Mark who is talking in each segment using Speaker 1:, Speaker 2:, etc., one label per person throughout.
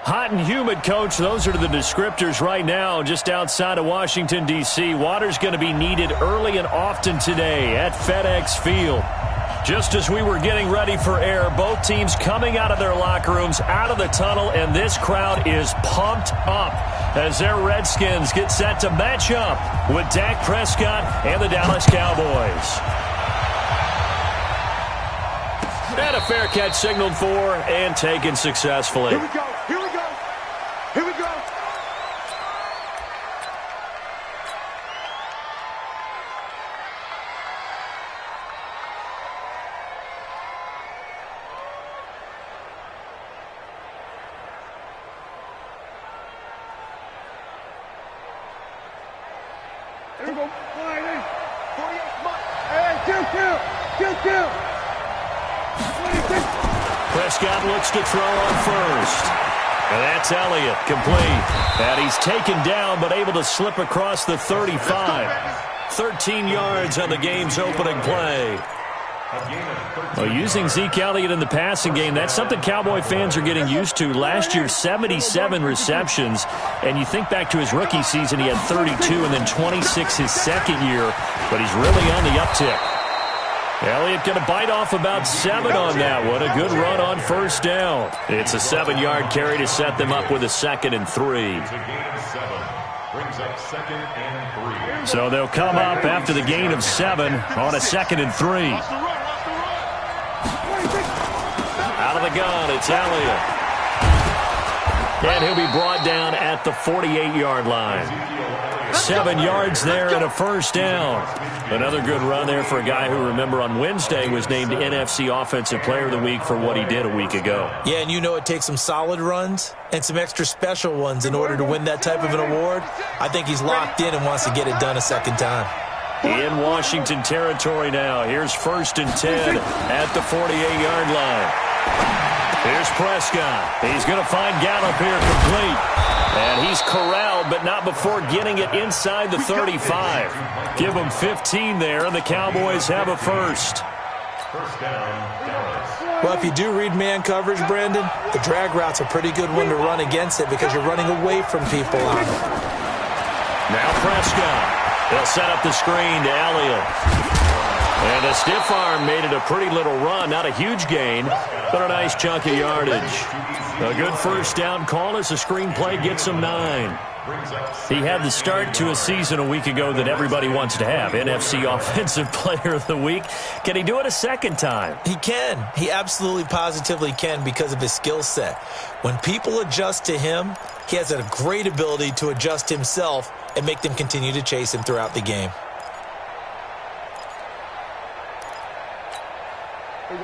Speaker 1: Hot and humid, Coach. Those are the descriptors right now just outside of Washington, D.C. Water's going to be needed early and often today at FedEx Field. Just as we were getting ready for air, both teams coming out of their locker rooms, out of the tunnel, and this crowd is pumped up as their Redskins get set to match up with Dak Prescott and the Dallas Cowboys. And a fair catch signaled for and taken successfully.
Speaker 2: Here we go. Here we go. Here we go. Here we go. Line in. 48 months. Hey, kill.
Speaker 1: Prescott looks to throw on first. And that's Elliott, complete. And he's taken down but able to slip across the 35. 13 yards on the game's opening play. Well, using Zeke Elliott in the passing game, that's something Cowboy fans are getting used to. Last year, 77 receptions. And you think back to his rookie season, he had 32 and then 26 his second year. But he's really on the uptick. Elliott going to bite off about 7 on that one. A good run on first down. It's a 7-yard carry to set them up with a 2nd and 3. So they'll come up after the gain of 7 on a 2nd and 3. Out of the gun, it's Elliott. And he'll be brought down at the 48-yard line. 7 yards there and a first down. Another good run there for a guy who, remember, on Wednesday was named NFC Offensive Player of the Week for what he did a week ago.
Speaker 3: Yeah, and you know it takes some solid runs and some extra special ones in order to win that type of an award. I think he's locked in and wants to get it done a second time.
Speaker 1: In Washington territory now. Here's 1st and 10 at the 48-yard line. Here's Prescott. He's going to find Gallup here complete. And he's corralled, but not before getting it inside the 35. Give him 15 there, and the Cowboys have a first.
Speaker 3: Well, if you do read man coverage, Brandon, the drag route's a pretty good one to run against it because you're running away from people on it.
Speaker 1: Now Prescott. They'll set up the screen to Elliott. And a stiff arm made it a pretty little run. Not a huge gain, but a nice chunk of yardage. A good first down call as the screenplay gets him 9. He had the start to a season a week ago that everybody wants to have. NFC Offensive Player of the Week. Can he do it a second time?
Speaker 3: He can. He absolutely positively can because of his skill set. When people adjust to him, he has a great ability to adjust himself and make them continue to chase him throughout the game.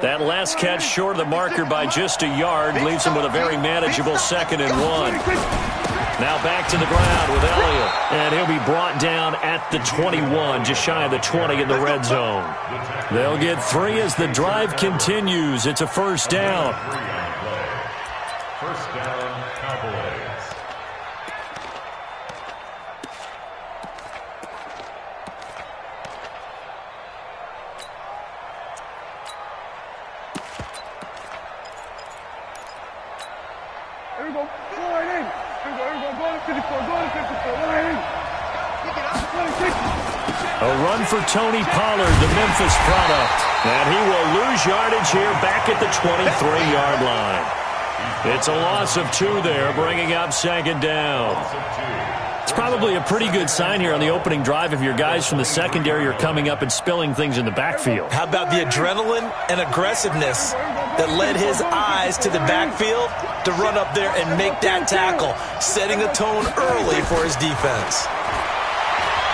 Speaker 1: That last catch short of the marker by just a yard leaves him with a very manageable 2nd and 1. Now back to the ground with Elliott. And he'll be brought down at the 21, just shy of the 20 in the red zone. They'll get 3 as the drive continues. It's a first down.
Speaker 2: First down, Cowboys. Here we go. Line in. Here we go. Go to 54. Go to 54. Line in.
Speaker 1: A run for Tony Pollard, the Memphis product. And he will lose yardage here back at the 23-yard line. It's a loss of 2 there, bringing up 2nd down. It's probably a pretty good sign here on the opening drive if your guys from the secondary are coming up and spilling things in the backfield.
Speaker 3: How about the adrenaline and aggressiveness that led his eyes to the backfield to run up there and make that tackle, setting a tone early for his defense.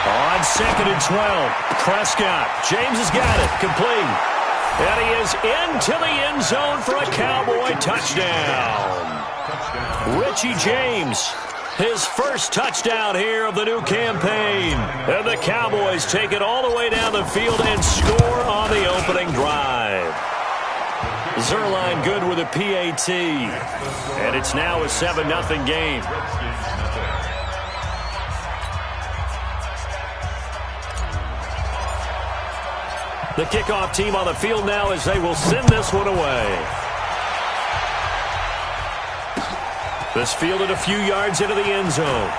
Speaker 1: On 2nd and 12, Prescott. James has got it, complete. And he is into the end zone for a Cowboy touchdown. Richie James, his first touchdown here of the new campaign. And the Cowboys take it all the way down the field and score on the opening drive. Zerline good with a PAT. And it's now a 7-0 game. The kickoff team on the field now as they will send this one away. This fielded a few yards into the end zone.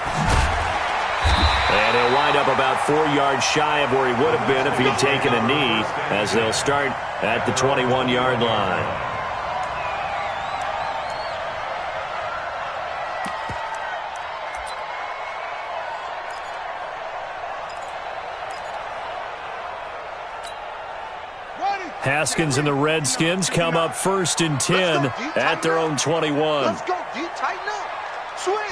Speaker 1: And he'll wind up about 4 yards shy of where he would have been if he had taken a knee, as they'll start at the 21-yard line. Haskins and the Redskins come up 1st and 10 at their own 21.
Speaker 2: Let's go, D. Tighten up. Swing.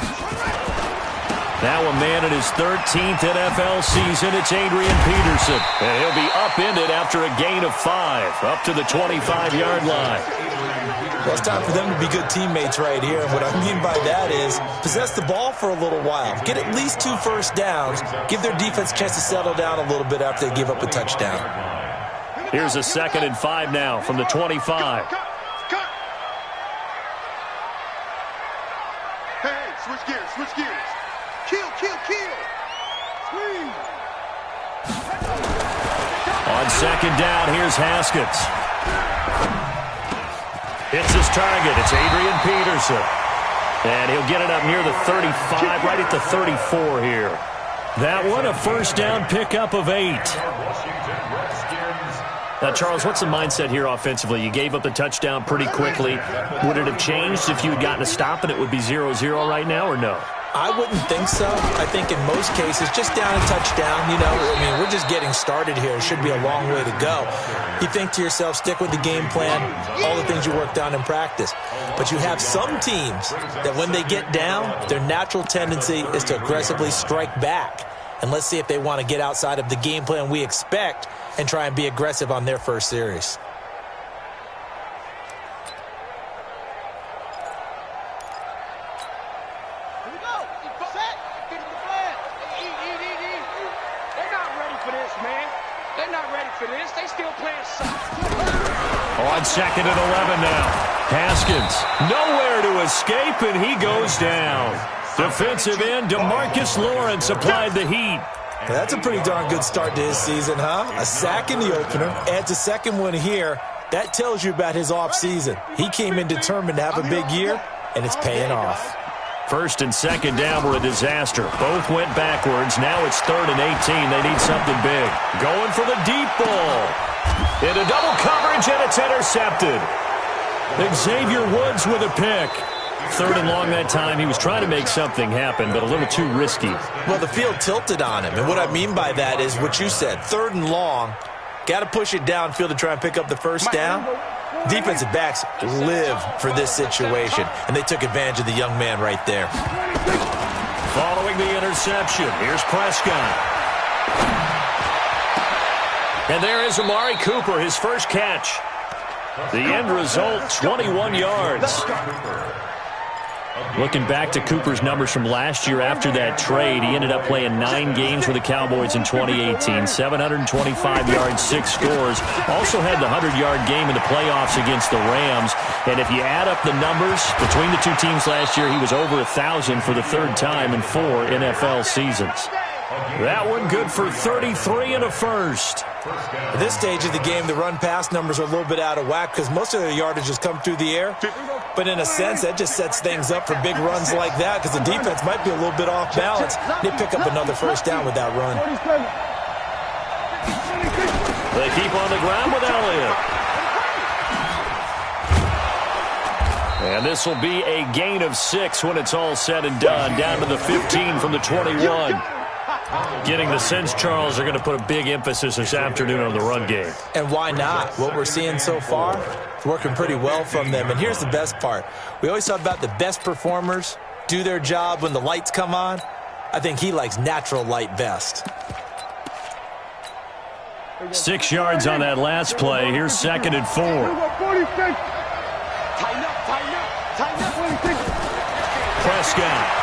Speaker 1: Now a man in his 13th NFL season, it's Adrian Peterson. And he'll be upended after a gain of 5, up to the 25-yard line.
Speaker 3: Well, it's time for them to be good teammates right here. And what I mean by that is possess the ball for a little while. Get at least 2 first downs. Give their defense a chance to settle down a little bit after they give up a touchdown.
Speaker 1: Here's a 2nd and 5 now from the 25.
Speaker 2: Cut. Hey, switch gears. Kill. Swing.
Speaker 1: On 2nd down, here's Haskins. Hits his target. It's Adrian Peterson. And he'll get it up near the 35, right at the 34 here. That one, a 1st down pickup of 8. Now, Charles, what's the mindset here offensively? You gave up the touchdown pretty quickly. Would it have changed if you had gotten a stop and it would be 0-0 right now, or no?
Speaker 3: I wouldn't think so. I think in most cases, just down a touchdown, we're just getting started here. It should be a long way to go. You think to yourself, stick with the game plan, all the things you worked on in practice. But you have some teams that when they get down, their natural tendency is to aggressively strike back. And let's see if they want to get outside of the game plan we expect and try and be aggressive on their first series.
Speaker 2: Here we go. Set. Get in the plan. They're not ready for this, man. They're not ready for this. They still playing soft.
Speaker 1: On 2nd and 11 now. Haskins, nowhere to escape, and he goes down. Defensive end DeMarcus Lawrence applied the heat.
Speaker 3: That's a pretty darn good start to his season, huh? A sack in the opener, adds a second one here. That tells you about his offseason. He came in determined to have a big year, and it's paying off.
Speaker 1: 1st and 2nd down were a disaster. Both went backwards. Now it's 3rd and 18. They need something big. Going for the deep ball. Into double coverage, and it's intercepted. Xavier Woods with a pick. 3rd and long that time. He was trying to make something happen, but a little too risky.
Speaker 3: Well, the field tilted on him, and what I mean by that is what you said. 3rd and long, got to push it downfield to try and pick up the first down. Defensive backs live for this situation, and they took advantage of the young man right there.
Speaker 1: Following the interception, here's Prescott. And there is Amari Cooper, his first catch. The end result, 21 yards. Looking back to Cooper's numbers from last year after that trade, he ended up playing 9 games for the Cowboys in 2018. 725 yards, 6 scores. Also had the 100-yard game in the playoffs against the Rams. And if you add up the numbers between the two teams last year, he was over 1,000 for the 3rd time in 4 NFL seasons. That one good for 33 and a first.
Speaker 3: At this stage of the game, the run-pass numbers are a little bit out of whack because most of their yardage has come through the air. But in a sense, that just sets things up for big runs like that because the defense might be a little bit off balance. They pick up another first down with that run.
Speaker 1: They keep on the ground with Elliott. And this will be a gain of 6 when it's all said and done. Down to the 15 from the 21. Getting the sense, Charles, are going to put a big emphasis this afternoon on the run game.
Speaker 3: And why not? What we're seeing so far is working pretty well from them. And here's the best part. We always talk about the best performers do their job when the lights come on. I think he likes natural light best.
Speaker 1: 6 yards on that last play. Here's 2nd and 4.
Speaker 2: Tighten up.
Speaker 1: Prescott.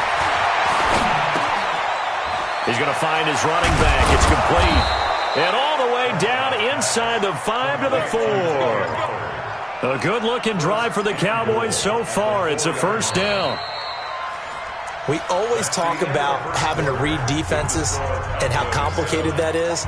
Speaker 1: He's going to find his running back. It's complete. And all the way down inside the 5 to the 4. A good-looking drive for the Cowboys so far. It's a first down.
Speaker 3: We always talk about having to read defenses and how complicated that is.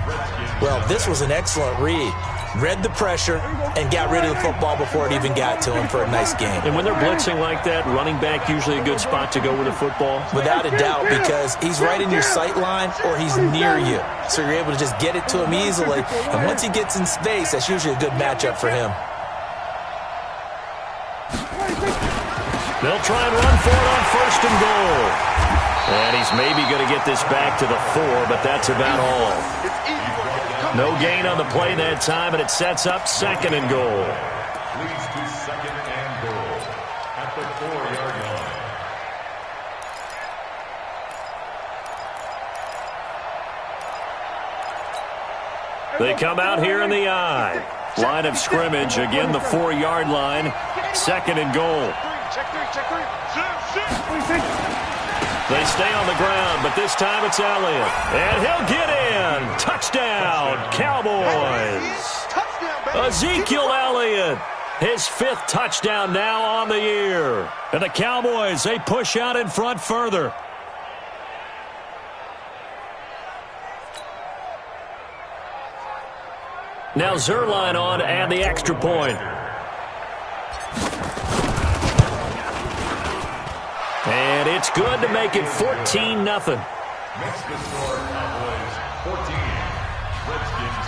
Speaker 3: Well, this was an excellent read. read the pressure, and got rid of the football before it even got to him for a nice game.
Speaker 1: And when they're blitzing like that, running back usually a good spot to go with the football?
Speaker 3: Without a doubt, because he's right in your sight line or he's near you. So you're able to just get it to him easily. And once he gets in space, that's usually a good matchup for him.
Speaker 1: They'll try and run for it on 1st and goal. And he's maybe going to get this back to the 4, but that's about all. No gain on the play that time, and it sets up 2nd and goal.
Speaker 4: Leads to 2nd and goal at the 4-yard line.
Speaker 1: They come out here in the I. Line of scrimmage, again the 4-yard line. 2nd and goal.
Speaker 2: Check three.
Speaker 1: They stay on the ground, but this time it's Elliott. And he'll get in. Touchdown, Cowboys. Ezekiel Elliott, his 5th touchdown now on the year. And the Cowboys, they push out in front further. Now Zuerlein on and the extra point. And it's good to make it 14-0.
Speaker 4: Makes the score Cowboys 14, Redskins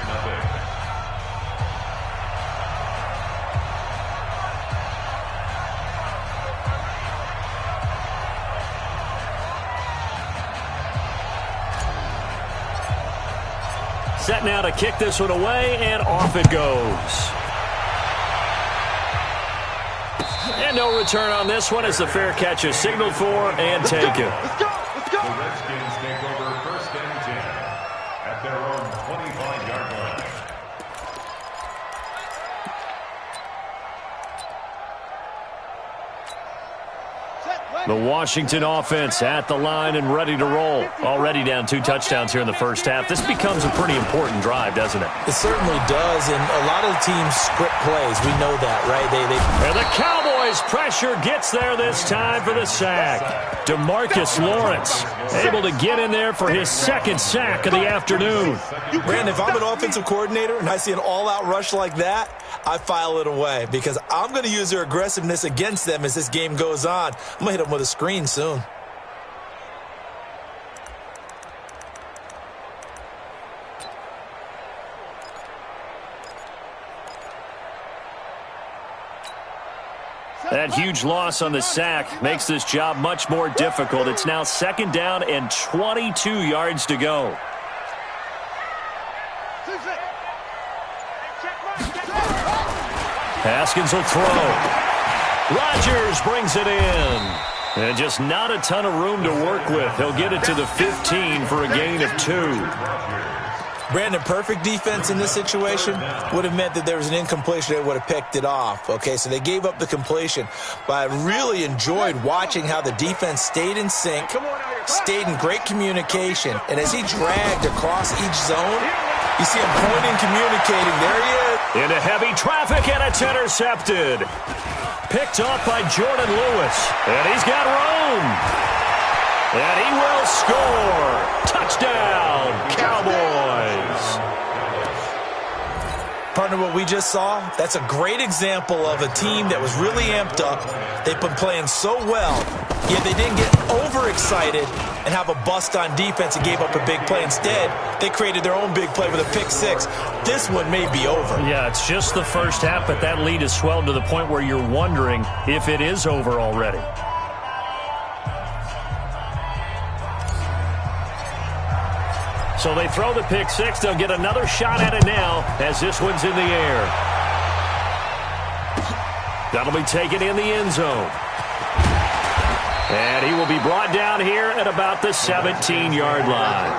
Speaker 4: 0.
Speaker 1: Set now to kick this one away, and off it goes. And no return on this one as the fair catch is signaled for and taken.
Speaker 2: Let's go.
Speaker 4: The Redskins take over 1st and 10 at their own 25-yard line.
Speaker 1: The Washington offense at the line and ready to roll. Already down 2 touchdowns here in the first half. This becomes a pretty important drive, doesn't it?
Speaker 3: It certainly does, and a lot of the teams script plays. We know that, right?
Speaker 1: And the Cowboys pressure gets there this time for the sack. DeMarcus Lawrence able to get in there for his 2nd sack of the afternoon.
Speaker 3: Brandon, if I'm an offensive coordinator and I see an all-out rush like that, I file it away because I'm going to use their aggressiveness against them as this game goes on. I'm going to hit them with a screen soon.
Speaker 1: That huge loss on the sack makes this job much more difficult. It's now 2nd down and 22 yards to go. Haskins will throw. Rodgers brings it in. And just not a ton of room to work with. He'll get it to the 15 for a gain of 2.
Speaker 3: Brandon, perfect defense in this situation would have meant that there was an incompletion. They would have picked it off. Okay, so they gave up the completion. But I really enjoyed watching how the defense stayed in sync, stayed in great communication. And as he dragged across each zone, you see him pointing, communicating. There he is.
Speaker 1: Into heavy traffic, and it's intercepted. Picked off by Jordan Lewis. And he's got room. And he will score. Touchdown, Cowboys.
Speaker 3: Partner, what we just saw, that's a great example of a team that was really amped up. They've been playing so well, yet they didn't get overexcited and have a bust on defense and gave up a big play. Instead, they created their own big play with a pick six. This one may be over.
Speaker 1: Yeah, it's just the first half, but that lead has swelled to the point where you're wondering if it is over already. So they throw the pick six. They'll get another shot at it now as this one's in the air. That'll be taken in the end zone. And he will be brought down here at about the 17-yard line.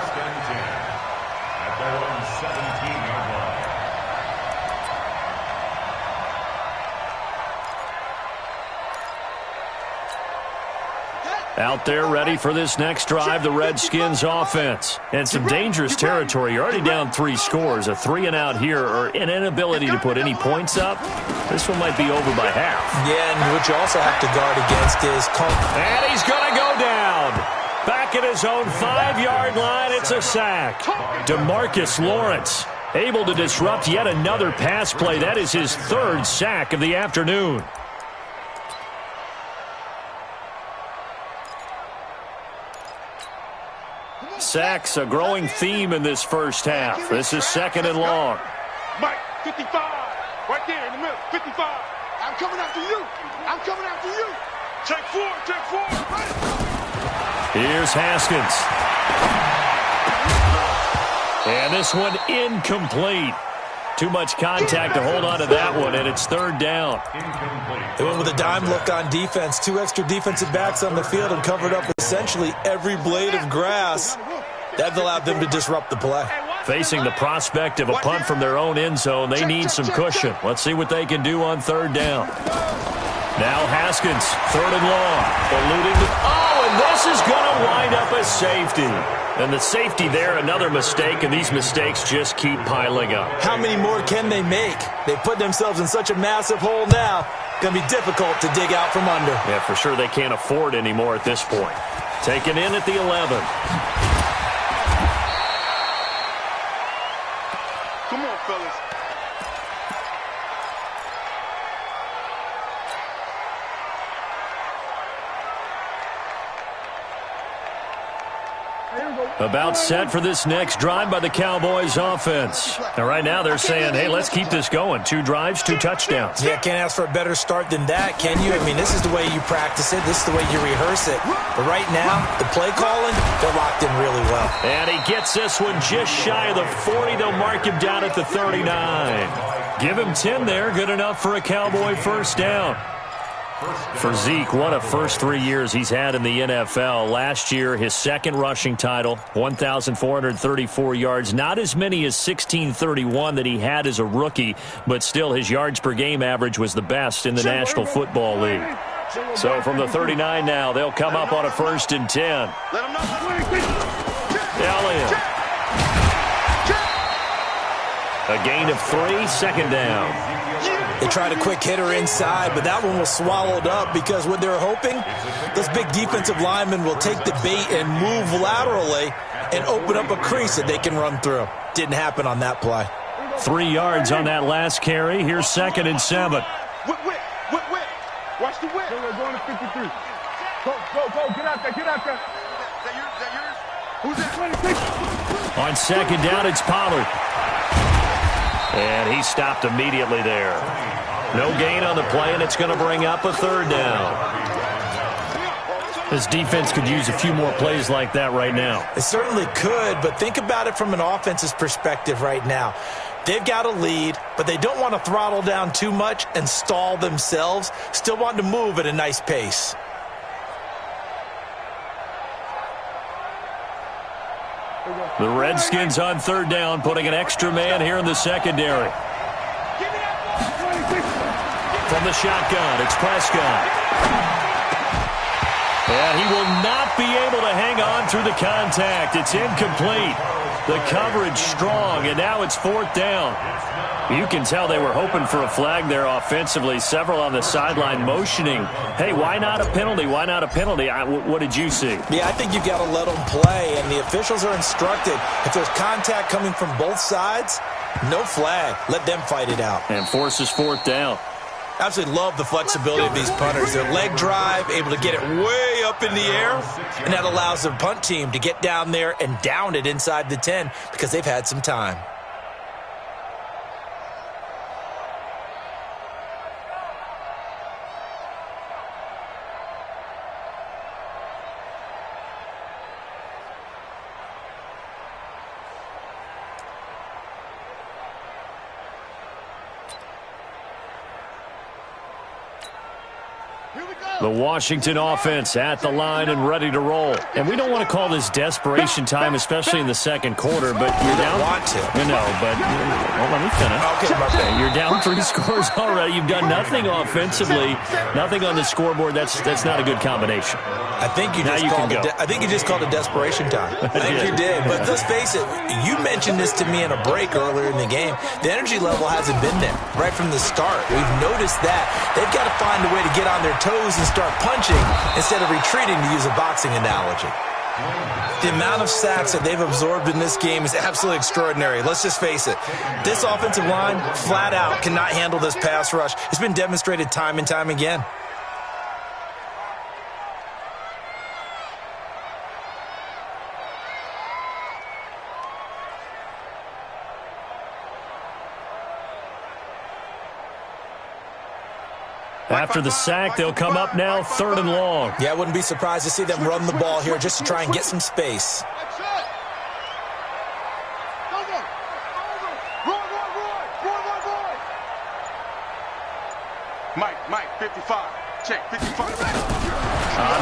Speaker 1: Out there ready for this next drive, the Redskins offense. And some dangerous territory. You're already down 3 scores. A 3-and-out here or an inability to put any points up. This one might be over by half.
Speaker 3: Yeah, and what you also have to guard against is...
Speaker 1: And he's going to go down. Back at his own 5-yard line, it's a sack. DeMarcus Lawrence. able to disrupt yet another pass play. That is his third sack of the afternoon. Sacks, a growing theme in this first half. This is 2nd and long.
Speaker 2: Mike, 55. Right there in the middle, 55. I'm coming after you. I'm coming after you. Take 4, take 4.
Speaker 1: Here's Haskins. And this one incomplete. Too much contact to hold on to that one, and it's 3rd down.
Speaker 3: They went with a dime look on defense. 2 extra defensive backs on the field and covered up essentially every blade of grass. That allowed them to disrupt the play.
Speaker 1: Facing the prospect of a punt from their own end zone, they need some cushion. Let's see what they can do on 3rd down. Now Haskins, 3rd and long. Eluding the... Oh, and this is going to wind up a safety. And the safety there, another mistake, and these mistakes just keep piling up.
Speaker 3: How many more can they make? They put themselves in such a massive hole now. Going to be difficult to dig out from under.
Speaker 1: Yeah, for sure they can't afford any more at this point. Taken in at the 11.
Speaker 2: Come on, fellas.
Speaker 1: About set for this next drive by the Cowboys offense. And right now they're saying, hey, let's keep this going. 2 drives, 2 touchdowns.
Speaker 3: Yeah, can't ask for a better start than that, can you? I mean, this is the way you practice it. This is the way you rehearse it. But right now, the play calling, they're locked in really well.
Speaker 1: And he gets this one just shy of the 40. They'll mark him down at the 39. Give him 10 there. Good enough for a Cowboy first down. For Zeke, what a first 3 years he's had in the NFL. Last year, his 2nd rushing title, 1,434 yards. Not as many as 1,631 that he had as a rookie, but still his yards per game average was the best in the National Football League. So from the 39 now, they'll come up on a 1st and 10. Elliott. A gain of 3, 2nd down.
Speaker 3: They tried a quick hitter inside, but that one was swallowed up because what they're hoping, those big defensive linemen will take the bait and move laterally and open up a crease that they can run through. Didn't happen on that play.
Speaker 1: 3 yards on that last carry. Here's 2nd and 7.
Speaker 2: Whip. Watch the whip. Go on to 53. Go. Get out there. Is that yours? Who's that?
Speaker 1: On 2nd down, it's Pollard. And he stopped immediately there. No gain on the play, and it's going to bring up a 3rd down. This defense could use a few more plays like that right now.
Speaker 3: It certainly could, but think about it from an offense's perspective right now. They've got a lead, but they don't want to throttle down too much and stall themselves. Still want to move at a nice pace.
Speaker 1: The Redskins on 3rd down, putting an extra man here in the secondary. From the shotgun, it's Prescott. And he will not be able to hang on through the contact. It's incomplete. The coverage strong, and now it's 4th down. You can tell they were hoping for a flag there offensively. Several on the sideline motioning, hey, why not a penalty? Why not a penalty? What did you see?
Speaker 3: Yeah, I think you've got to let them play, and the officials are instructed. If there's contact coming from both sides, no flag. Let them fight it out.
Speaker 1: And forces 4th down.
Speaker 3: Absolutely love the flexibility of these punters. Their leg drive, able to get it way up in the air, and that allows the punt team to get down there and down it inside the 10 because they've had some time.
Speaker 1: The Washington offense at the line and ready to roll. And we don't want to call this desperation time, especially in the 2nd quarter, but you're down.
Speaker 3: Want to.
Speaker 1: No, but well, let me finish.
Speaker 3: Okay,
Speaker 1: you're down 3 scores already. You've done nothing offensively, nothing on the scoreboard. That's not a good combination.
Speaker 3: I think you just called it desperation time. I think you did. But let's face it, you mentioned this to me in a break earlier in the game. The energy level hasn't been there right from the start. We've noticed that. They've got to find a way to get on their toes and start punching instead of retreating, to use a boxing analogy. The amount of sacks that they've absorbed in this game is absolutely extraordinary. Let's just face it. This offensive line, flat out, cannot handle this pass rush. It's been demonstrated time and time again.
Speaker 1: After the sack, they'll come up now 3rd and long.
Speaker 3: Yeah, I wouldn't be surprised to see them run the ball here just to try and get some space.
Speaker 2: Mike, 55. Check, 55.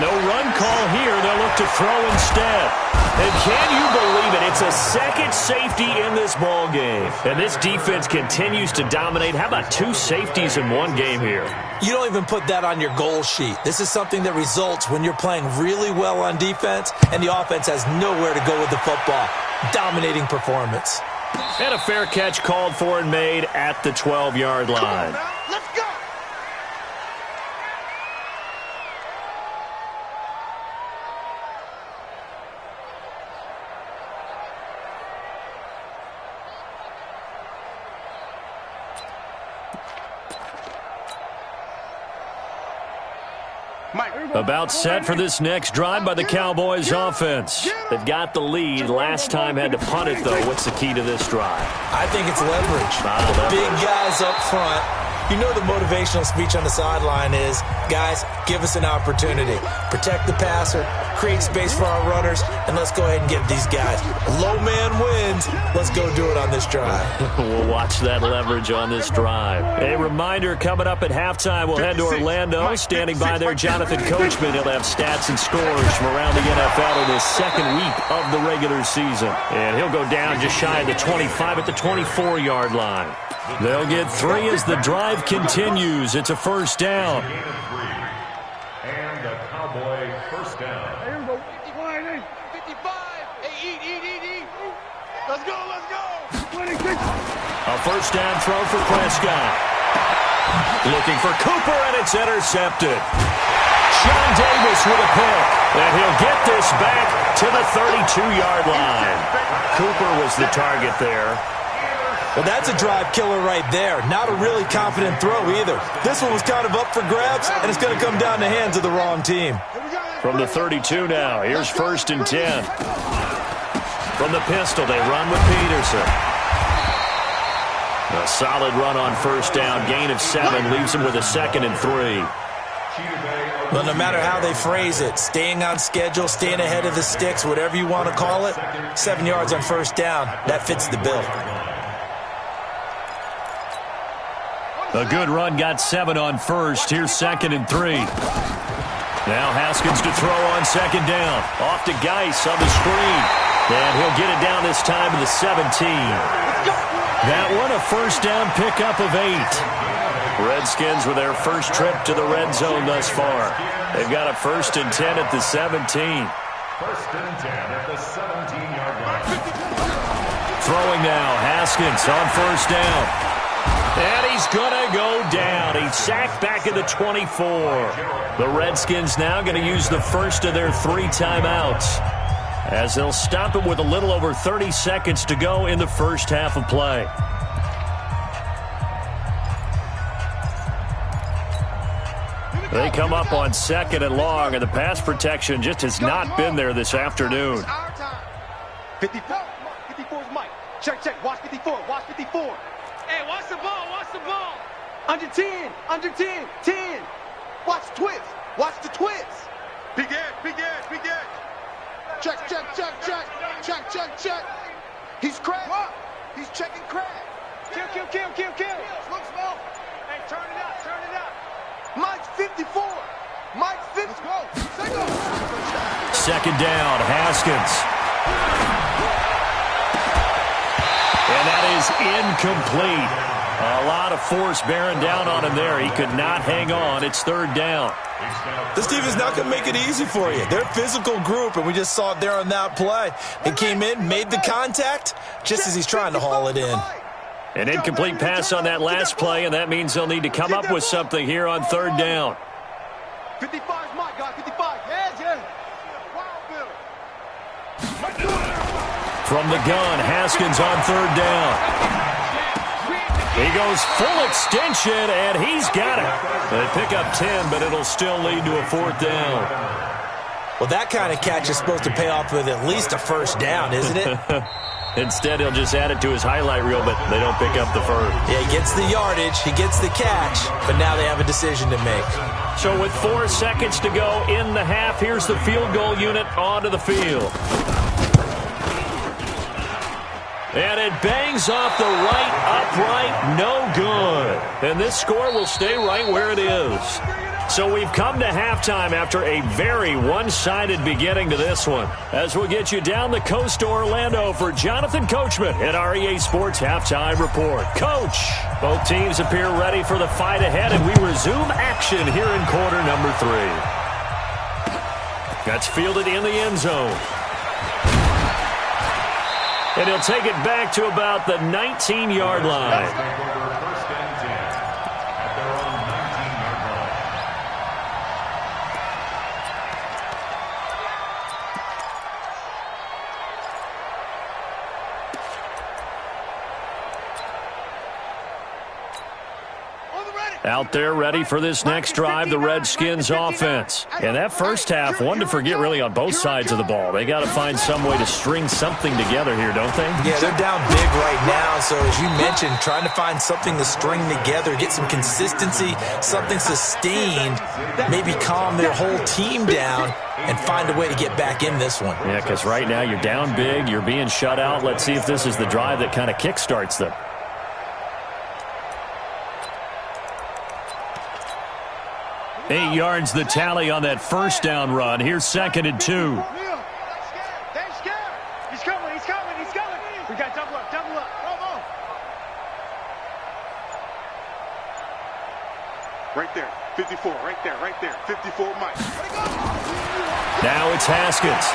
Speaker 1: No run call here. They'll look to throw instead. And can you believe it? It's a second safety in this ball game. And this defense continues to dominate. How about 2 safeties in one game here?
Speaker 3: You don't even put that on your goal sheet. This is something that results when you're playing really well on defense and the offense has nowhere to go with the football. Dominating performance.
Speaker 1: And a fair catch called for and made at the 12-yard line.
Speaker 2: Let's go.
Speaker 1: About set for this next drive by the Cowboys offense. They've got the lead. Last time had to punt it, though. What's the key to this drive?
Speaker 3: I think it's leverage. Big guys up front. You know the motivational speech on the sideline is, guys, give us an opportunity. Protect the passer, create space for our runners, and let's go ahead and get these guys. Low man wins. Let's go do it on this drive.
Speaker 1: We'll watch that leverage on this drive. A reminder, coming up at halftime, we'll head to Orlando. Standing by there, Jonathan Coachman. He'll have stats and scores from around the NFL in his second week of the regular season. And he'll go down just shy of the 25 at the 24-yard line. They'll get 3 as the drive continues. It's a first down.
Speaker 4: And the Cowboy first down.
Speaker 2: Here we go. 55. Hey, eat. Let's go. 26.
Speaker 1: A first down throw for Prescott. Looking for Cooper, and it's intercepted. Sean Davis with a pick. And he'll get this back to the 32-yard line. Cooper was the target there.
Speaker 3: Well, that's a drive killer right there. Not a really confident throw either. This one was kind of up for grabs, and it's going to come down the hands of the wrong team.
Speaker 1: From the 32 now, here's 1st and 10. From the pistol, they run with Peterson. A solid run on first down. Gain of 7 leaves him with a 2nd and 3.
Speaker 3: But no matter how they phrase it, staying on schedule, staying ahead of the sticks, whatever you want to call it, 7 yards on first down, that fits the bill.
Speaker 1: A good run got 7 on first. Here's 2nd and 3. Now Haskins to throw on 2nd down. Off to Geis on the screen. And he'll get it down this time to the 17. That one a first down pickup of 8. Redskins with their first trip to the red zone thus far. They've got a 1st and 10 at the 17.
Speaker 4: 1st and 10 at the 17-yard line.
Speaker 1: Throwing now, Haskins on first down. And he's going to go down. He's sacked back at the 24. The Redskins now going to use the first of their 3 timeouts, as they'll stop him with a little over 30 seconds to go in the first half of play. They come up on 2nd and long, and the pass protection just has not been there this afternoon.
Speaker 2: 54. 54 is Mike. Check. Watch 54. Watch 54. Hey, watch the ball. Under 10. 10. Watch twist. Watch the twist. Big edge. Check. He's cracked. He's checking crack. Kill. Smoke. Hey, turn it up. Mike's 54. Mike's 50. Let's go.
Speaker 1: 2nd down, Haskins. And that is incomplete. A lot of force bearing down on him there. He could not hang on. It's 3rd down.
Speaker 3: This team is not going to make it easy for you. They're a physical group, and we just saw it there on that play. He came in, made the contact, just as he's trying to haul it in.
Speaker 1: An incomplete pass on that last play, and that means they'll need to come up with something here on 3rd down.
Speaker 2: 55 is Mike, guys. 55. Yeah.
Speaker 1: From the gun, Haskins on third down. He goes full extension, and he's got it. They pick up 10, but it'll still lead to a fourth down.
Speaker 3: Well, that kind of catch is supposed to pay off with at least a first down, isn't it?
Speaker 1: Instead, he'll just add it to his highlight reel, but they don't pick up the first.
Speaker 3: Yeah, he gets the yardage, he gets the catch, but now they have a decision to make.
Speaker 1: So with 4 seconds to go in the half, here's the field goal unit onto the field. And it bangs off the right upright, no good. And this score will stay right where it is. So we've come to halftime after a very one-sided beginning to this one. As we'll get you down the coast to Orlando for Jonathan Coachman at our EA Sports Halftime Report. Coach, both teams appear ready for the fight ahead, and we resume action here in quarter number 3. That's fielded in the end zone. And he'll take it back to about the 19-yard line. Out there ready for this next drive, the Redskins offense. And that first half, one to forget really on both sides of the ball. They got to find some way to string something together here, don't they?
Speaker 3: Yeah, they're down big right now. So as you mentioned, trying to find something to string together, get some consistency, something sustained, maybe calm their whole team down and find a way to get back in this one.
Speaker 1: Yeah, because right now you're down big, you're being shut out. Let's see if this is the drive that kind of kickstarts them. 8 yards the tally on that first down run. Here's 2nd and 2.
Speaker 2: Stay scared. He's coming. We got double up. Come on. Right there. 54. Right there. 54, Mike.
Speaker 1: Now it's Haskins.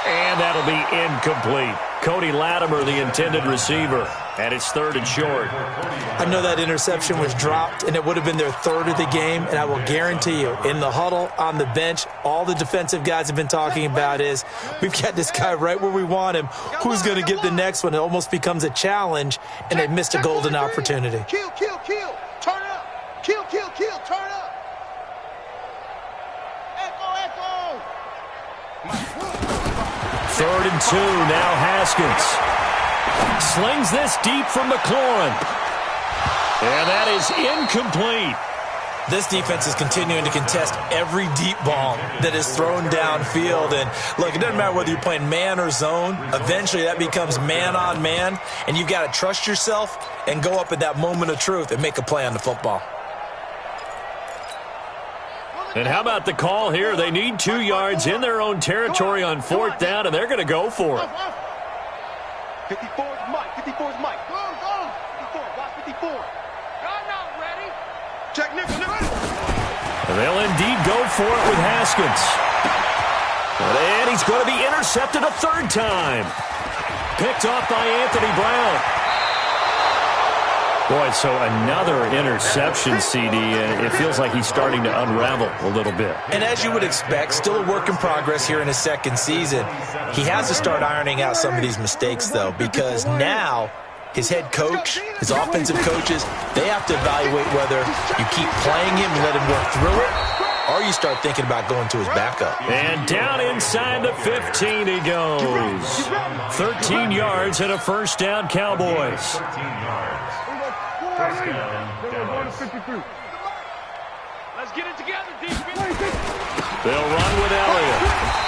Speaker 1: And that'll be incomplete. Cody Latimer, the intended receiver. And it's 3rd and short.
Speaker 3: I know that interception was dropped, and it would have been their 3rd of the game, and I will guarantee you, in the huddle, on the bench, all the defensive guys have been talking about is, we've got this guy right where we want him. Who's going to get the next one? It almost becomes a challenge, and they missed a golden opportunity.
Speaker 2: Kill. Turn up. Kill. Turn up. Echo.
Speaker 1: 3rd and 2, now Haskins. Slings this deep from McLaurin. And that is incomplete.
Speaker 3: This defense is continuing to contest every deep ball that is thrown downfield. And, look, it doesn't matter whether you're playing man or zone. Eventually that becomes man on man, and you've got to trust yourself and go up at that moment of truth and make a play on the football.
Speaker 1: And how about the call here? They need 2 yards in their own territory on 4th down, and they're going to go for it.
Speaker 2: 54 is Mike. 54 is Mike. Go. 54. Watch 54. I'm not ready. Check Nick.
Speaker 1: They'll indeed go for it with Haskins. And he's going to be intercepted a 3rd time. Picked off by Anthony Brown. Boy, so another interception, CD, and it feels like he's starting to unravel a little bit.
Speaker 3: And as you would expect, still a work in progress here in his 2nd season. He has to start ironing out some of these mistakes, though, because now his head coach, his offensive coaches, they have to evaluate whether you keep playing him and let him work through it, or you start thinking about going to his backup.
Speaker 1: And down inside the 15 he goes. 13 yards and a first down, Cowboys.
Speaker 4: 13 yards. First down,
Speaker 2: 53. Let's get it together, defense.
Speaker 1: They'll run with Elliott.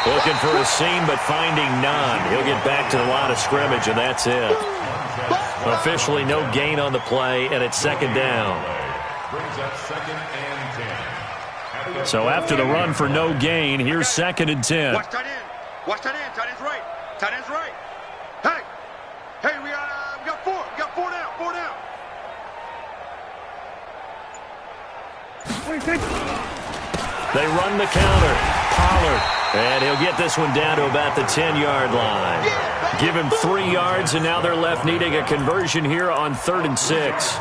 Speaker 1: Looking for a seam, but finding none. He'll get back to the line of scrimmage, and that's it. Officially no gain on the play, and it's 2nd down.
Speaker 4: brings up 2nd and 10.
Speaker 1: So after the run for no gain, here's 2nd and 10.
Speaker 2: Watch tight end. Watch tight end. Tight end's right. Tight end's right. Hey, we got 4. We got 4 down. 4 down.
Speaker 1: They run the counter. Pollard. And he'll get this one down to about the 10-yard line. Give him 3 yards, and now they're left needing a conversion here on 3rd and 6.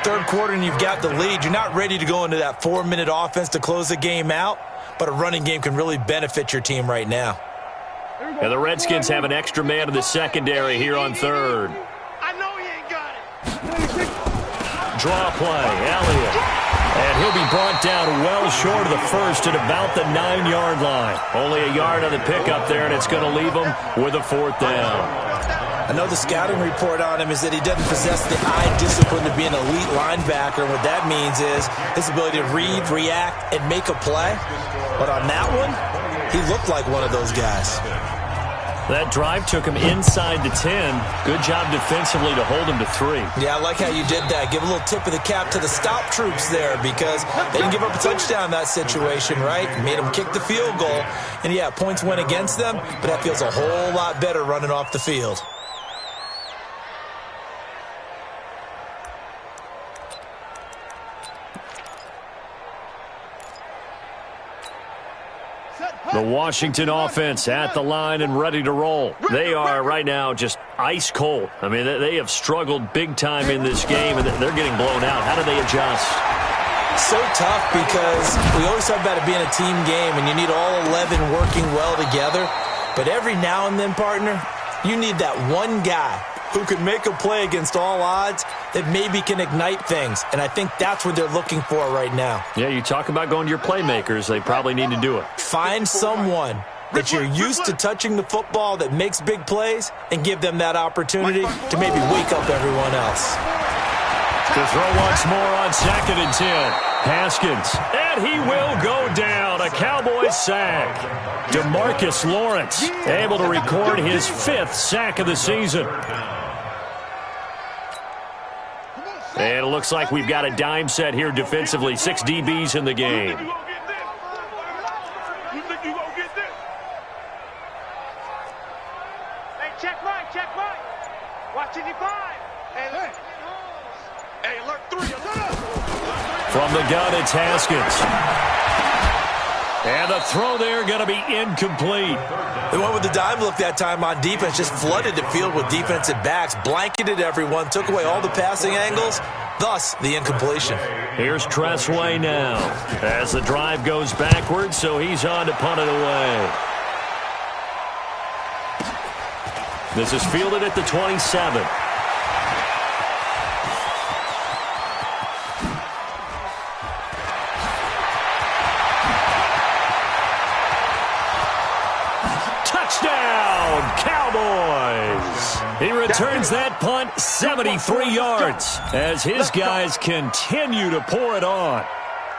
Speaker 3: Third quarter and you've got the lead. You're not ready to go into that 4-minute offense to close the game out. but a running game can really benefit your team right now.
Speaker 1: And the Redskins have an extra man in the secondary here on third.
Speaker 2: I know he ain't got it.
Speaker 1: Draw play, Elliott. And he'll be brought down well short of the first at about the 9-yard line. Only a yard on the pickup there, and it's going to leave him with a 4th down.
Speaker 3: I know the scouting report on him is that he doesn't possess the eye discipline to be an elite linebacker. What that means is his ability to read, react, and make a play. But on that one, he looked like one of those guys.
Speaker 1: That drive took him inside the 10. Good job defensively to hold him to 3.
Speaker 3: Yeah, I like how you did that. Give a little tip of the cap to the stop troops there because they didn't give up a touchdown in that situation, right? Made them kick the field goal. And, yeah, points went against them, but that feels a whole lot better running off the field.
Speaker 1: The Washington offense at the line and ready to roll. They are right now just ice cold. I mean, they have struggled big time in this game, and they're getting blown out. How do they adjust?
Speaker 3: So tough because we always talk about it being a team game, and you need all 11 working well together. But every now and then, partner, you need that one guy who can make a play against all odds that maybe can ignite things. And I think that's what they're looking for right now.
Speaker 1: Yeah, you talk about going to your playmakers. They probably need to do it.
Speaker 3: Find someone that you're used to touching the football that makes big plays and give them that opportunity to maybe wake up everyone else.
Speaker 1: To throw once more on 2nd and 10. Haskins. And he will go down. A Cowboys sack. DeMarcus Lawrence able to record his 5th sack of the season. And it looks like we've got a dime set here defensively. 6 DBs in the game.
Speaker 2: You think you gonna get this? Hey, check right. Watch it, 5. Hey, alert 3, alert.
Speaker 1: From the gun, it's Haskins. And the throw there going to be incomplete.
Speaker 3: They went with the dime look that time on defense, just flooded the field with defensive backs, blanketed everyone, took away all the passing angles, thus the incompletion.
Speaker 1: Here's Tressway now as the drive goes backwards, so he's on to punt it away. This is fielded at the 27. Touchdown, Cowboys! He returns that punt 73 yards as his guys continue to pour it on.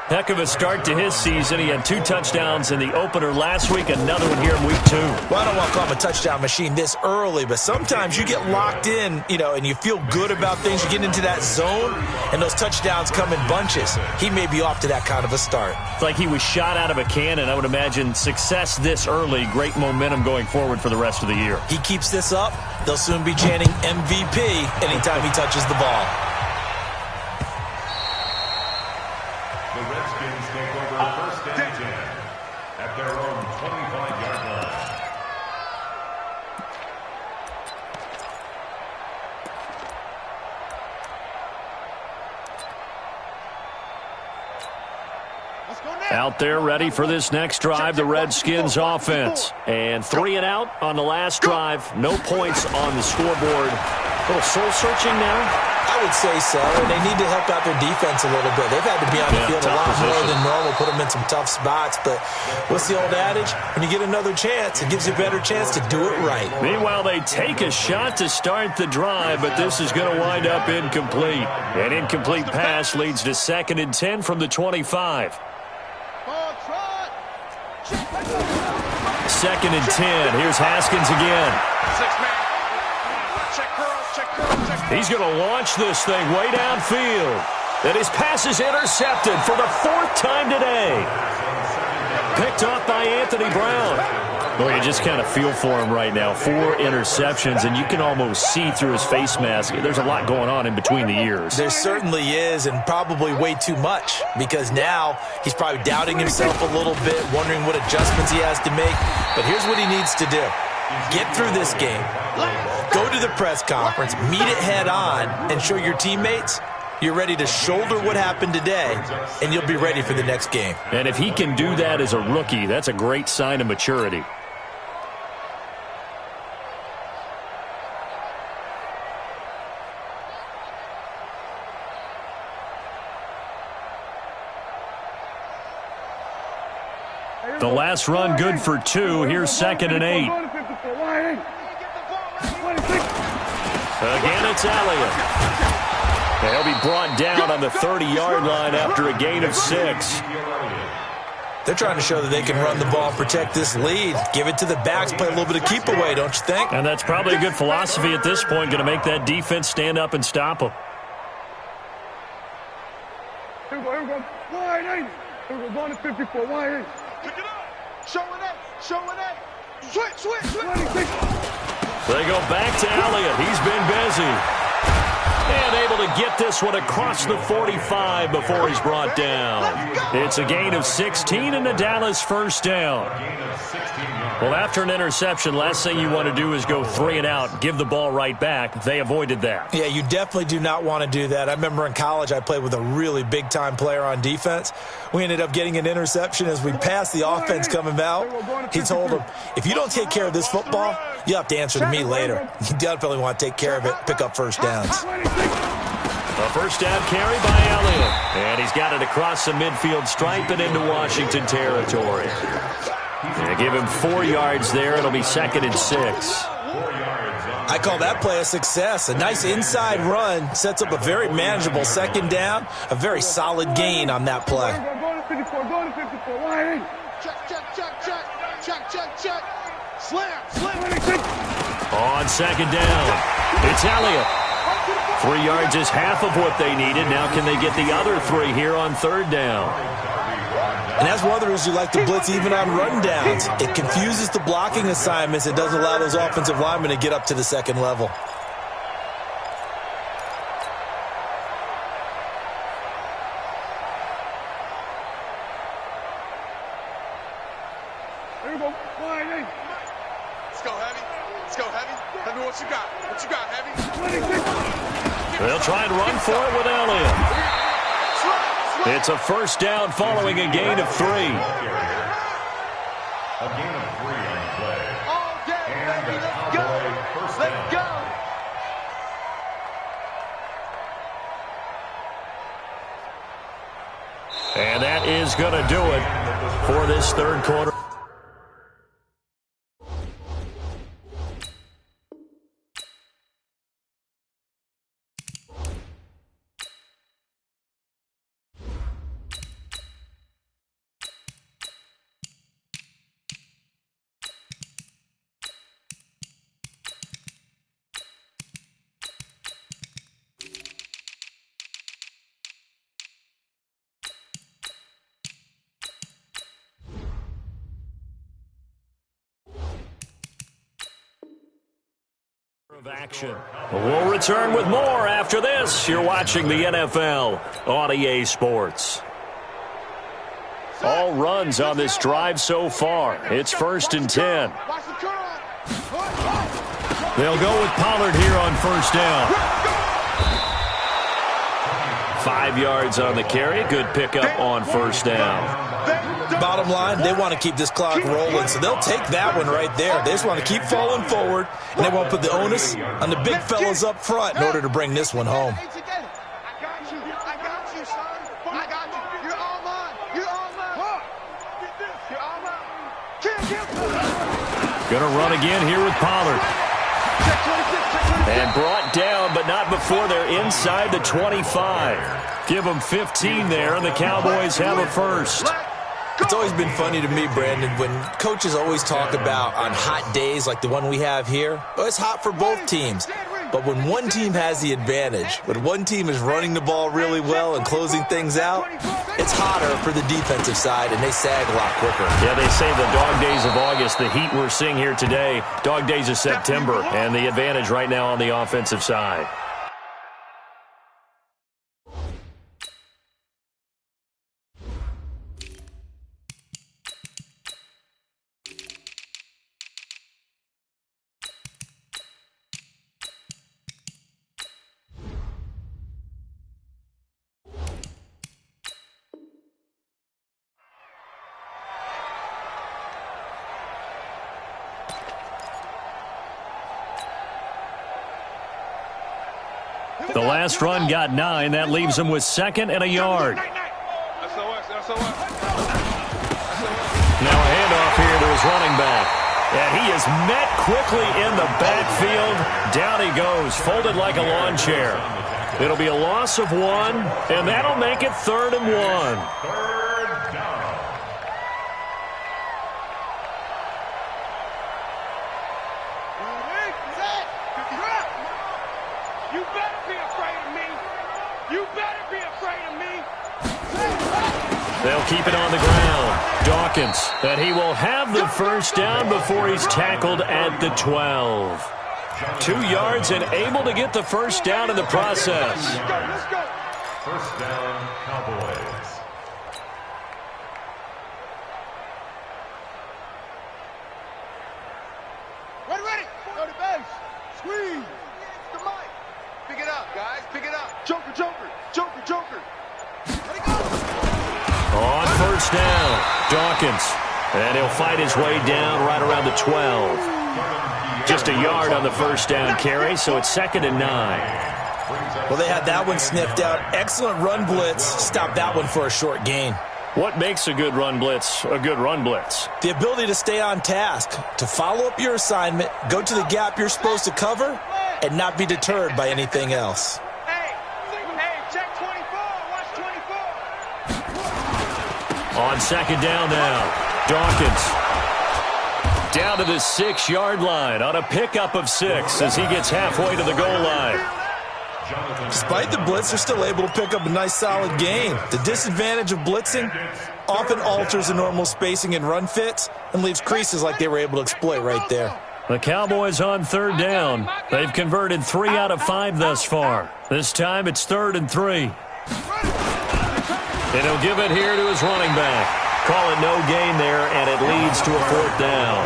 Speaker 1: Heck of a start to his season. He had 2 touchdowns in the opener last week, another one here in week 2.
Speaker 3: Well, I don't want to call him a touchdown machine this early, but sometimes you get locked in, and you feel good about things. You get into that zone, and those touchdowns come in bunches. He may be off to that kind of a start.
Speaker 1: It's like he was shot out of a cannon. I would imagine success this early, great momentum going forward for the rest of the year.
Speaker 3: He keeps this up, they'll soon be chanting MVP anytime he touches the ball.
Speaker 4: The Redskins take over 1st and 10 at their own 25-yard line.
Speaker 1: Out there ready for this next drive, the Redskins offense. And 3 and out on the last drive. No points on the scoreboard. A little soul-searching now.
Speaker 3: I would say so, and they need to help out their defense a little bit. They've had to be on the field a lot more than normal, put them in some tough spots. But what's the old adage? When you get another chance, it gives you a better chance to do it right.
Speaker 1: Meanwhile, they take a shot to start the drive, but this is going to wind up incomplete. An incomplete pass leads to 2nd and 10 from the 25. 2nd and 10. Here's Haskins again.
Speaker 2: 6-man. Check curls.
Speaker 1: He's going to launch this thing way downfield. And his pass is intercepted for the 4th time today. Picked off by Anthony Brown. Well, you just kind of feel for him right now. 4 interceptions, and you can almost see through his face mask. There's a lot going on in between the ears.
Speaker 3: There certainly is, and probably way too much, because now he's probably doubting himself a little bit, wondering what adjustments he has to make. But here's what he needs to do. Get through this game. Go to the press conference, meet it head on, and show your teammates You're ready to shoulder what happened today, and you'll be ready for the next game.
Speaker 1: And if he can do that as a rookie, that's a great sign of maturity. The last run good for 2. Here's 2nd and 8. Again, it's Elliott. He'll be brought down on the 30-yard line after a gain of 6.
Speaker 3: They're trying to show that they can run the ball and protect this lead. Give it to the backs, play a little bit of keep away, don't you think?
Speaker 1: And that's probably a good philosophy at this point, going to make that defense stand up and stop them.
Speaker 5: Here we go. Wide 8. Here we go, going to 54, wide 8.
Speaker 2: Pick it up. Showing it. Switch.
Speaker 1: They go back to Elliott. He's been busy. And able to get this one across the 45 before he's brought down. It's a gain of 16 and a Dallas first down. Well, after an interception, last thing you want to do is go 3 and out, give the ball right back. They avoided that.
Speaker 3: Yeah, you definitely do not want to do that. I remember in college I played with a really big-time player on defense. We ended up getting an interception as we passed the offense coming out. He told him, if you don't take care of this football, you have to answer to me later. You definitely want to take care of it, pick up first downs.
Speaker 1: A first down carry by Elliott. And he's got it across the midfield stripe and into Washington territory. They give him 4 yards there. It'll be 2nd and 6.
Speaker 3: I call that play a success. A nice inside run sets up a very manageable 2nd down. A very solid gain on that play.
Speaker 5: Go to 54, wide 8.
Speaker 2: Check. Slam.
Speaker 1: On 2nd down, it's Elliott. 3 yards is half of what they needed. Now can they get the other 3 here on 3rd down?
Speaker 3: And that's one of the reasons you like to blitz even on rundowns. It confuses the blocking assignments. It doesn't allow those offensive linemen to get up to the 2nd level.
Speaker 5: Here we go, wide 8.
Speaker 2: Let's go, Heavy. Heavy, what you got? Heavy?
Speaker 5: 26.
Speaker 1: They'll try and run for it with Elliott. It's a first down following a gain of 3.
Speaker 4: A gain of 3 on the play.
Speaker 2: All day, baby, let's go. Let's go.
Speaker 1: And that is going to do it for this 3rd quarter. Of action. We'll return with more after this. You're watching the NFL on EA Sports. All runs on this drive so far. It's 1st and 10. They'll go with Pollard here on 1st down. 5 yards on the carry. Good pickup on 1st down.
Speaker 3: Bottom line, they want to keep this clock rolling, so they'll take that one right there. They just want to keep falling forward, and they won't put the onus on the big fellas up front in order to bring this one home.
Speaker 2: I got you, son. I got you. You're all mine.
Speaker 1: Gonna run again here with Pollard. And brought down, but not before they're inside the 25. Give them 15 there, and the Cowboys have a first.
Speaker 3: It's always been funny to me, Brandon, when coaches always talk about on hot days like the one we have here. Well, it's hot for both teams. But when one team has the advantage, when one team is running the ball really well and closing things out, it's hotter for the defensive side, and they sag a lot quicker.
Speaker 1: Yeah, they say the dog days of August, the heat we're seeing here today, dog days of September, and the advantage right now on the offensive side. The last run got 9. That leaves him with 2nd and a yard. Now a handoff here to his running back. And he is met quickly in the backfield. Down he goes, folded like a lawn chair. It'll be a loss of 1, and that'll make it 3rd and 1.
Speaker 4: Third down.
Speaker 2: You better be afraid of me. You better be afraid of me.
Speaker 1: They'll keep it on the ground. Dawkins, that he will have the first down before he's tackled at the 12. 2 yards and able to get the first down in the process.
Speaker 2: Let's go.
Speaker 4: First down, Cowboys.
Speaker 2: Ready. Go to base. Squeeze. The mic. Pick it up, guys. Pick it up. Joker. Let it go.
Speaker 1: On first down, Dawkins. And he'll fight his way down right around the 12. Just a yard on the first down carry, so it's 2nd and 9.
Speaker 3: Well, they had that one sniffed out. Excellent run blitz. Stopped that one for a short gain.
Speaker 1: What makes a good run blitz a good run blitz?
Speaker 3: The ability to stay on task, to follow up your assignment, go to the gap you're supposed to cover, and not be deterred by anything else.
Speaker 2: Hey, check 24. Watch 24.
Speaker 1: On 2nd down now, Dawkins. Down to the 6-yard line on a pickup of 6 as he gets halfway to the goal line.
Speaker 3: Despite the blitz, they're still able to pick up a nice solid gain. The disadvantage of blitzing often alters the normal spacing and run fits and leaves creases like they were able to exploit right there.
Speaker 1: The Cowboys on 3rd down. They've converted 3 out of 5 thus far. This time it's 3rd and 3. And he'll give it here to his running back. Call it no gain there, and it leads to a 4th down.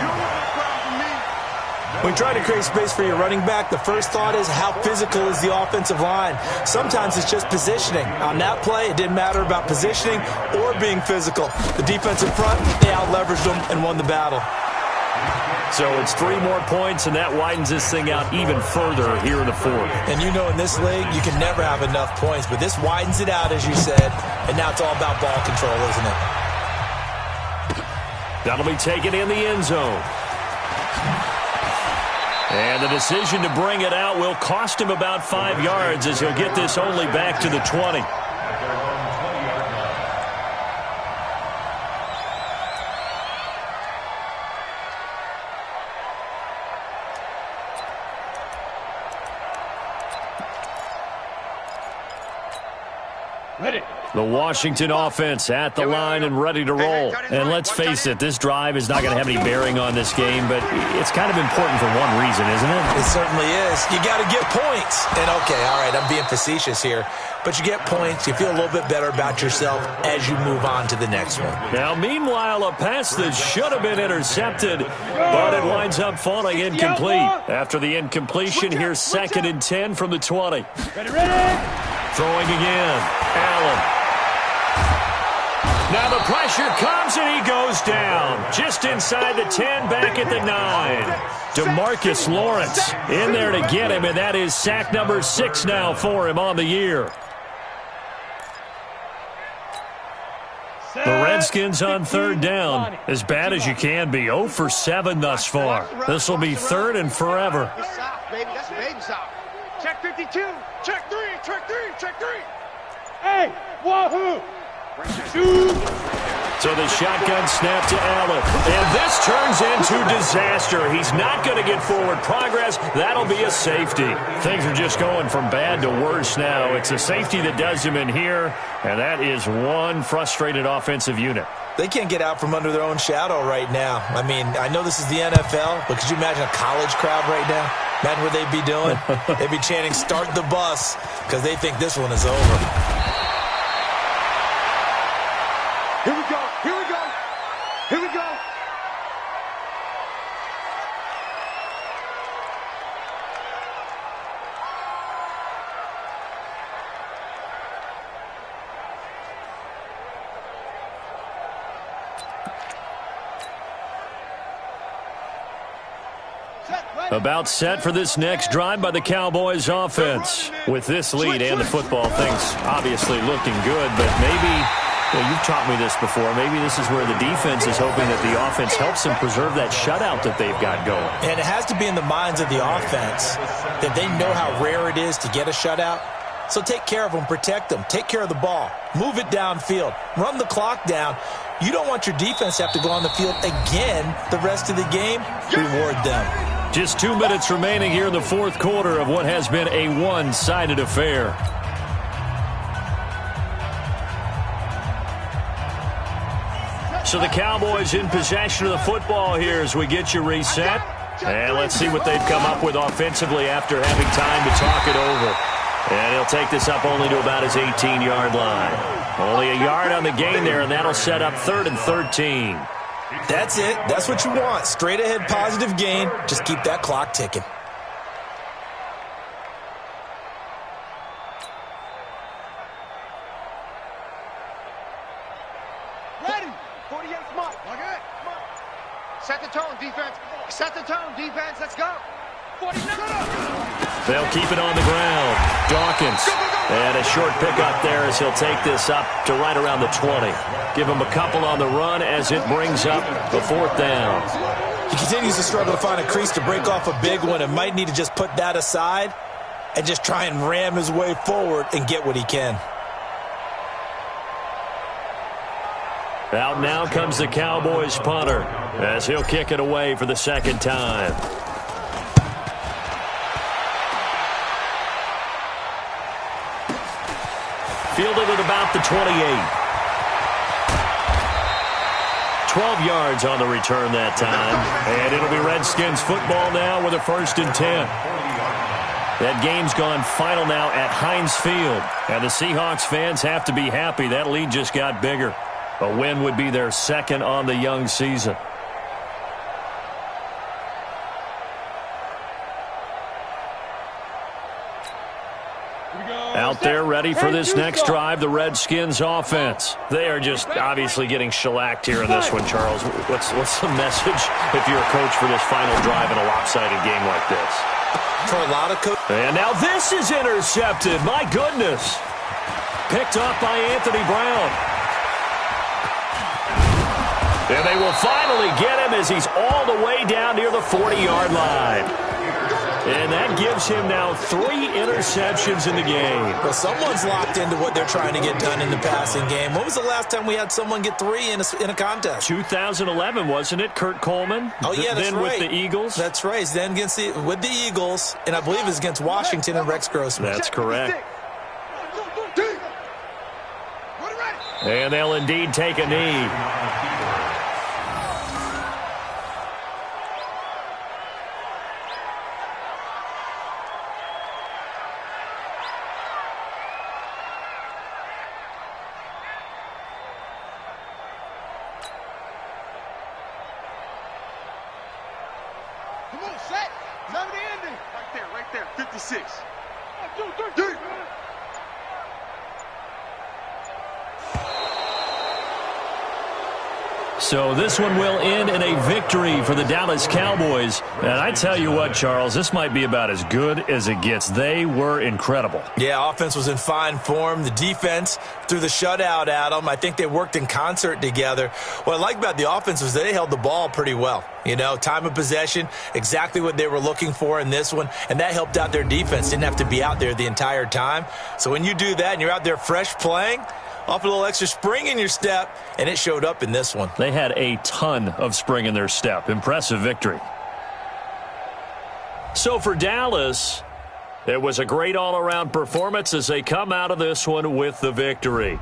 Speaker 3: When trying to create space for your running back, the first thought is how physical is the offensive line. Sometimes it's just positioning. On that play, it didn't matter about positioning or being physical. The defensive front, they out-leveraged them and won the battle.
Speaker 1: So it's 3 more points, and that widens this thing out even further here in the 4th.
Speaker 3: And you know in this league, you can never have enough points, but this widens it out, as you said, and now it's all about ball control, isn't it?
Speaker 1: That'll be taken in the end zone. And the decision to bring it out will cost him about 5 yards as he'll get this only back to the 20. The Washington offense at the line and ready to roll. And let's face it, this drive is not going to have any bearing on this game, but it's kind of important for one reason, isn't it?
Speaker 3: It certainly is. You got to get points. And okay, all right, I'm being facetious here, but you get points, you feel a little bit better about yourself as you move on to the next one.
Speaker 1: Now, meanwhile, a pass that should have been intercepted, but it winds up falling incomplete. After the incompletion, here's 2nd and 10 from the 20. Throwing again, Allen. Now the pressure comes and he goes down. Just inside the 10, back at the 9. DeMarcus Lawrence in there to get him, and that is sack number 6 now for him on the year. The Redskins on 3rd down. As bad as you can be, 0 for 7 thus far. This will be 3rd and forever.
Speaker 2: That's baby south. Check 52. Check 3. Check 3. Check 3. Hey, wahoo.
Speaker 1: So the shotgun snap to Allen. And this turns into disaster. He's not going to get forward progress. That'll be a safety. Things are just going from bad to worse now. It's a safety that does him in here, and that is one frustrated offensive unit.
Speaker 3: They can't get out from under their own shadow right now. I mean, I know this is the NFL, but could you imagine a college crowd right now? Imagine what they'd be doing. They'd be chanting, "Start the bus," because they think this one is over.
Speaker 2: Here we go. Here we go. Here we go.
Speaker 1: About set for this next drive by the Cowboys offense. With this lead and the football, things obviously looking good, but maybe, you've taught me this before, maybe this is where the defense is hoping that the offense helps them preserve that shutout that they've got going.
Speaker 3: And it has to be in the minds of the offense that they know how rare it is to get a shutout. So take care of them, protect them, take care of the ball, move it downfield, run the clock down. You don't want your defense to have to go on the field again the rest of the game. Reward them.
Speaker 1: Just 2 minutes remaining here in the fourth quarter of what has been a one-sided affair. So the Cowboys in possession of the football here as we get you reset. And let's see what they've come up with offensively after having time to talk it over. And he'll take this up only to about his 18-yard line. Only a yard on the gain there, and that'll set up 3rd and 13.
Speaker 3: That's it. That's what you want. Straight ahead positive gain. Just keep that clock ticking.
Speaker 2: Ready. 48 smart. Okay. Set the tone, defense. Set the tone, defense. Let's go. 49.
Speaker 1: They'll keep it on the ground. Dawkins. And a short pickup there as he'll take this up to right around the 20. Give him a couple on the run as it brings up the 4th down.
Speaker 3: He continues to struggle to find a crease to break off a big one and might need to just put that aside and just try and ram his way forward and get what he can.
Speaker 1: Out now comes the Cowboys punter as he'll kick it away for the 2nd time. Fielded at about the 28. 12 yards on the return that time. And it'll be Redskins football now with a 1st and 10. That game's gone final now at Heinz Field. And the Seahawks fans have to be happy. That lead just got bigger. A win would be their 2nd on the young season. Out there ready for this next drive, the Redskins offense. They are just obviously getting shellacked here in this one, Charles. What's the message if you're a coach for this final drive in a lopsided game like this?
Speaker 3: For a lot of coaches.
Speaker 1: And now this is intercepted. My goodness. Picked up by Anthony Brown. And they will finally get him as he's all the way down near the 40-yard line. And that gives him now 3 interceptions in the game.
Speaker 3: Well, someone's locked into what they're trying to get done in the passing game. When was the last time we had someone get 3 in a contest?
Speaker 1: 2011, wasn't it? Kurt Coleman?
Speaker 3: Oh, yeah, that's
Speaker 1: then
Speaker 3: right.
Speaker 1: With the Eagles?
Speaker 3: That's right. Then with the Eagles, and I believe it's against Washington and Rex Grossman.
Speaker 1: That's correct. And they'll indeed take a knee.
Speaker 2: Come on, set. Time to end it. Right there. 56. 1, 2, 3.
Speaker 1: So this one will end in a victory for the Dallas Cowboys. And I tell you what, Charles, this might be about as good as it gets. They were incredible.
Speaker 3: Yeah, offense was in fine form. The defense threw the shutout at them. I think they worked in concert together. What I like about the offense was they held the ball pretty well. You know, time of possession, exactly what they were looking for in this one, and that helped out their defense. Didn't have to be out there the entire time. So when you do that and you're out there fresh playing, off a little extra spring in your step, and it showed up in this one.
Speaker 1: They had a ton of spring in their step. Impressive victory. So for Dallas, it was a great all-around performance as they come out of this one with the victory.